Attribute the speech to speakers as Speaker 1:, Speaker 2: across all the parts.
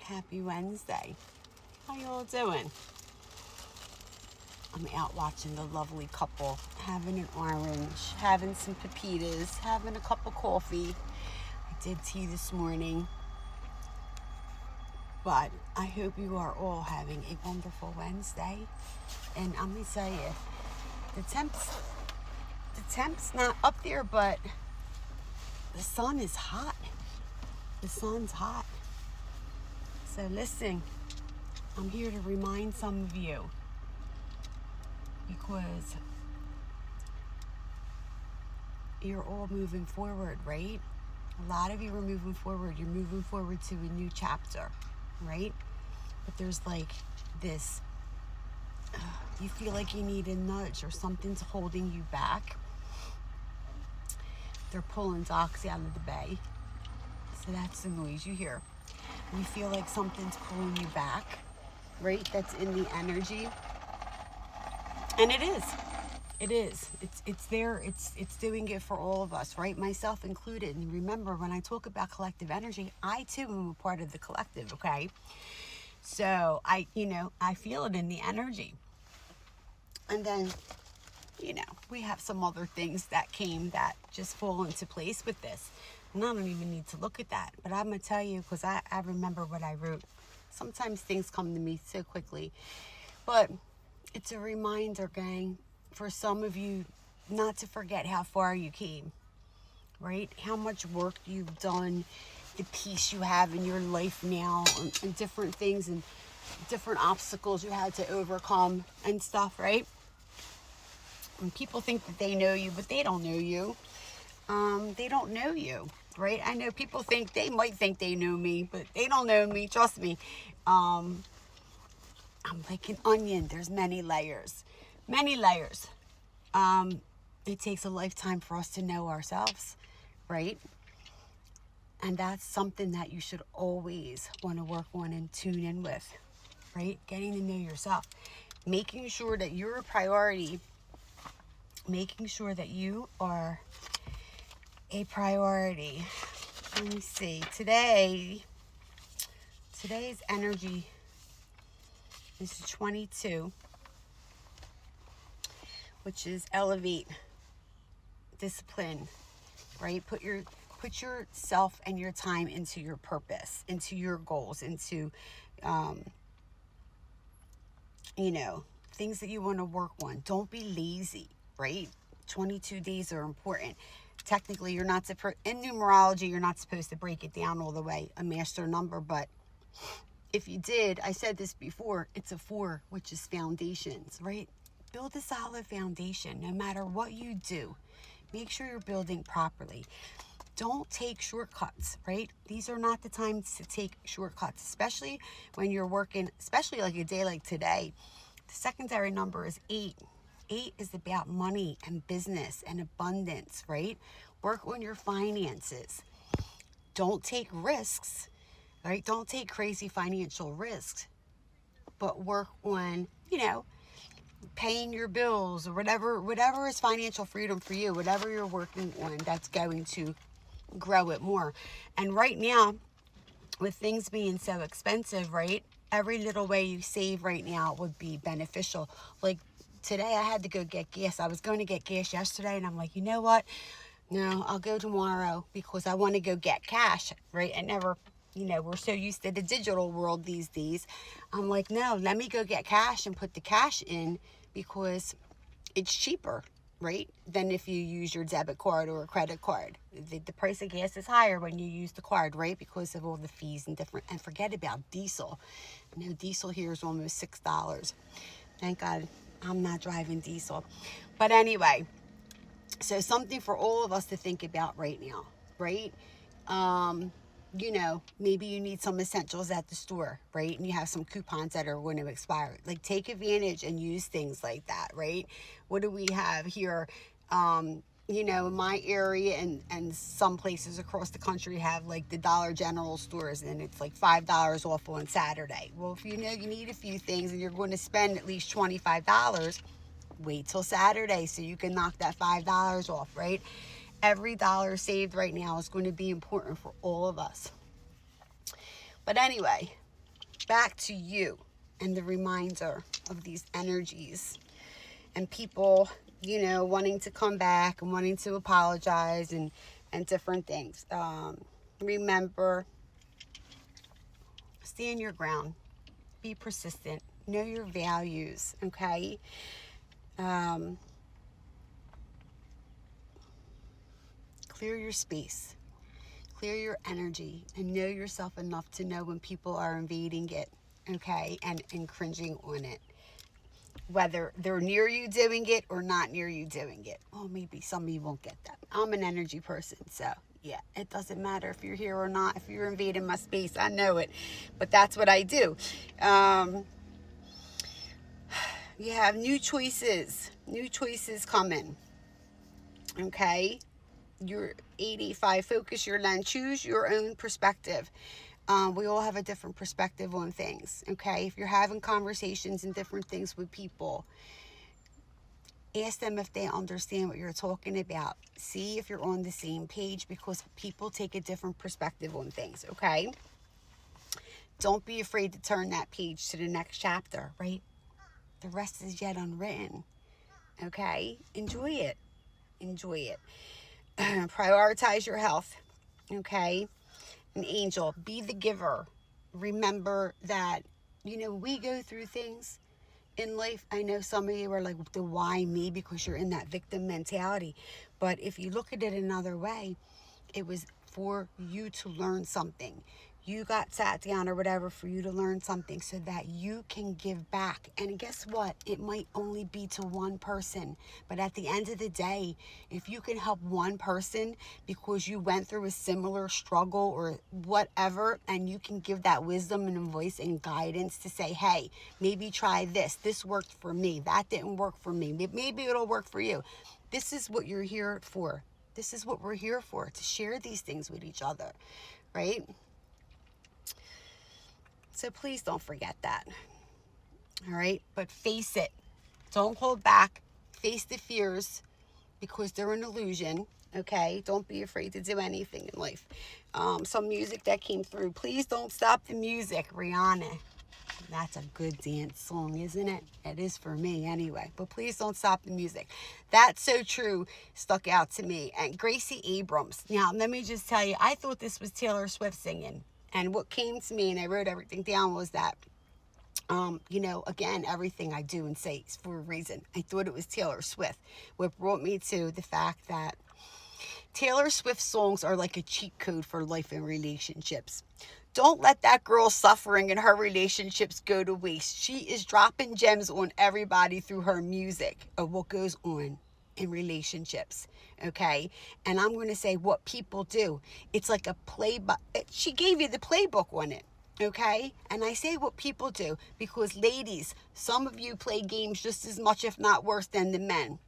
Speaker 1: Happy Wednesday. How you all doing? I'm out watching the lovely couple, having an orange, having some pepitas, having a cup of coffee. I did tea this morning. But I hope you are all having a wonderful Wednesday. And I'm going to tell you, the temp's not up there, but the sun is hot. The sun's hot. So listen, I'm here to remind some of you, because you're all moving forward, right? A lot of you are moving forward. You're moving forward to a new chapter, right? But there's like this, you feel like you need a nudge or something's holding you back. They're pulling docks out of the bay. So that's the noise you hear. You feel like something's pulling you back, right? That's in the energy. And it is. It is. It's there. It's doing it for all of us, right? Myself included. And remember, when I talk about collective energy, I too am a part of the collective, okay? So I feel it in the energy. And then, we have some other things that came that just fall into place with this. And I don't even need to look at that. But I'm going to tell you, because I remember what I wrote. Sometimes things come to me so quickly. But it's a reminder, gang, for some of you not to forget how far you came, right? How much work you've done, the peace you have in your life now, and different things and different obstacles you had to overcome and stuff, right? And people think that they know you, but they don't know you. They don't know you, right? I know people might think they know me, but they don't know me. Trust me. I'm like an onion. There's many layers. Many layers. It takes a lifetime for us to know ourselves, right? And that's something that you should always want to work on and tune in with, right? Getting to know yourself. Making sure that you're a priority. Making sure that you are a priority. Let me see. Today's energy is 22, which is elevate, discipline, right? Put yourself and your time into your purpose, into your goals, into things that you want to work on. Don't be lazy, right? 22 days are important. Technically, you're not in numerology, you're not supposed to break it down all the way, a master number, but if you did, I said this before, it's a 4, which is foundations, right? Build a solid foundation. No matter what you do, make sure you're building properly. Don't take shortcuts, right? These are not the times to take shortcuts, especially when you're working, especially like a day like today. The secondary number is 8. 8 is about money and business and abundance, right? Work on your finances. Don't take risks, right? Don't take crazy financial risks, but work on, paying your bills or whatever is financial freedom for you, whatever you're working on, that's going to grow it more. And right now, with things being so expensive, right? Every little way you save right now would be beneficial. Like today I had to go get gas. I was going to get gas yesterday and I'm like, you know what? No, I'll go tomorrow because I want to go get cash, right? I never, we're so used to the digital world these days. I'm like, no, let me go get cash and put the cash in because it's cheaper, right? Than if you use your debit card or a credit card. The price of gas is higher when you use the card, right? Because of all the fees and forget about diesel. Diesel here is almost $6. Thank God I'm not driving diesel. But anyway, so something for all of us to think about right now, right? Maybe you need some essentials at the store, right? And you have some coupons that are going to expire. Like, take advantage and use things like that, right? What do we have here? In my area and some places across the country have like the Dollar General stores, and it's like $5 off on Saturday. Well, if you need a few things and you're going to spend at least $25, wait till Saturday so you can knock that $5 off, right? Every dollar saved right now is going to be important for all of us. But anyway, back to you and the reminder of these energies and people, you know, wanting to come back and wanting to apologize and different things. Remember, stand your ground. Be persistent. Know your values, okay? Clear your space. Clear your energy and know yourself enough to know when people are invading it, okay, and cringing on it. Whether they're near you doing it or not near you doing it. Well, maybe some of you won't get that. I'm an energy person, so yeah, it doesn't matter if you're here or not. If you're invading my space, I know it. But that's what I do. You have new choices. New choices coming. Okay? You're 85. Focus your lens. Choose your own perspective. We all have a different perspective on things, okay? If you're having conversations and different things with people, ask them if they understand what you're talking about. See if you're on the same page, because people take a different perspective on things, okay? Don't be afraid to turn that page to the next chapter, right? The rest is yet unwritten, okay? Enjoy it. Enjoy it. Prioritize your health, okay? An angel, be the giver. Remember that, you know, we go through things in life. I know some of you are like, the why me? Because you're in that victim mentality. But if you look at it another way, it was for you to learn something. You got sat down or whatever for you to learn something so that you can give back. And guess what? It might only be to one person. But at the end of the day, if you can help one person because you went through a similar struggle or whatever, and you can give that wisdom and voice and guidance to say, hey, maybe try this. This worked for me. That didn't work for me. Maybe it'll work for you. This is what you're here for. This is what we're here for, to share these things with each other, right? So please don't forget that, all right? But face it. Don't hold back. Face the fears, because they're an illusion, okay? Don't be afraid to do anything in life. Some music that came through. Please don't stop the music, Rihanna. That's a good dance song, isn't it? It is for me anyway. But please don't stop the music. That's so true. Stuck out to me. And Gracie Abrams. Now, let me just tell you, I thought this was Taylor Swift singing. And what came to me, and I wrote everything down, was that, you know, again, everything I do and say is for a reason. I thought it was Taylor Swift. What brought me to the fact that Taylor Swift songs are like a cheat code for life and relationships. Don't let that girl's suffering in her relationships go to waste. She is dropping gems on everybody through her music of what goes on in relationships, okay? And I'm going to say what people do. It's like a playbook. She gave you the playbook on it, okay? And I say what people do because, ladies, some of you play games just as much, if not worse, than the men.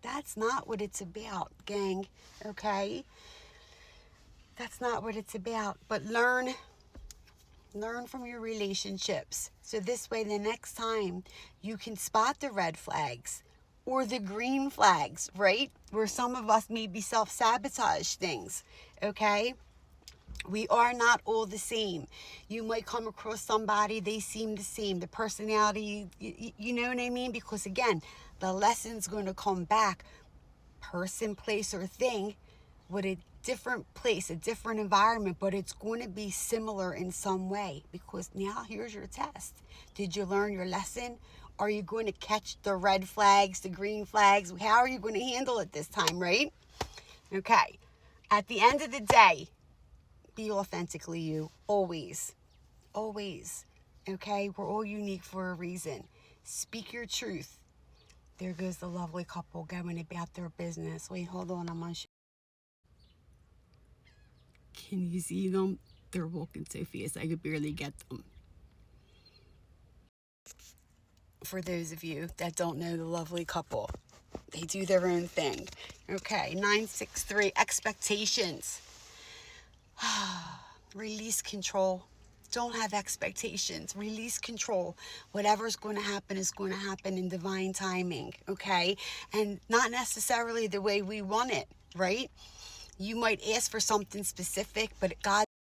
Speaker 1: That's not what it's about, gang, okay? That's not what it's about. But learn from your relationships. So this way, the next time you can spot the red flags or the green flags, right? Where some of us maybe self-sabotage things, okay? We are not all the same. You might come across somebody, they seem the same. The personality, you know what I mean? Because again, the lesson's going to come back, person, place, or thing, with a different place, a different environment, but it's going to be similar in some way. Because now here's your test. Did you learn your lesson? Are you going to catch the red flags, the green flags? How are you going to handle it this time, right? Okay. At the end of the day, be authentically you. Always. Always. Okay? We're all unique for a reason. Speak your truth. There goes the lovely couple going about their business. Wait, hold on. I'm on. Can you see them? They're walking so fast I could barely get them. For those of you that don't know the lovely couple, they do their own thing. Okay, 963, expectations. Release control. Don't have expectations. Release control. Whatever's going to happen is going to happen in divine timing, okay? And not necessarily the way we want it, right? You might ask for something specific, but God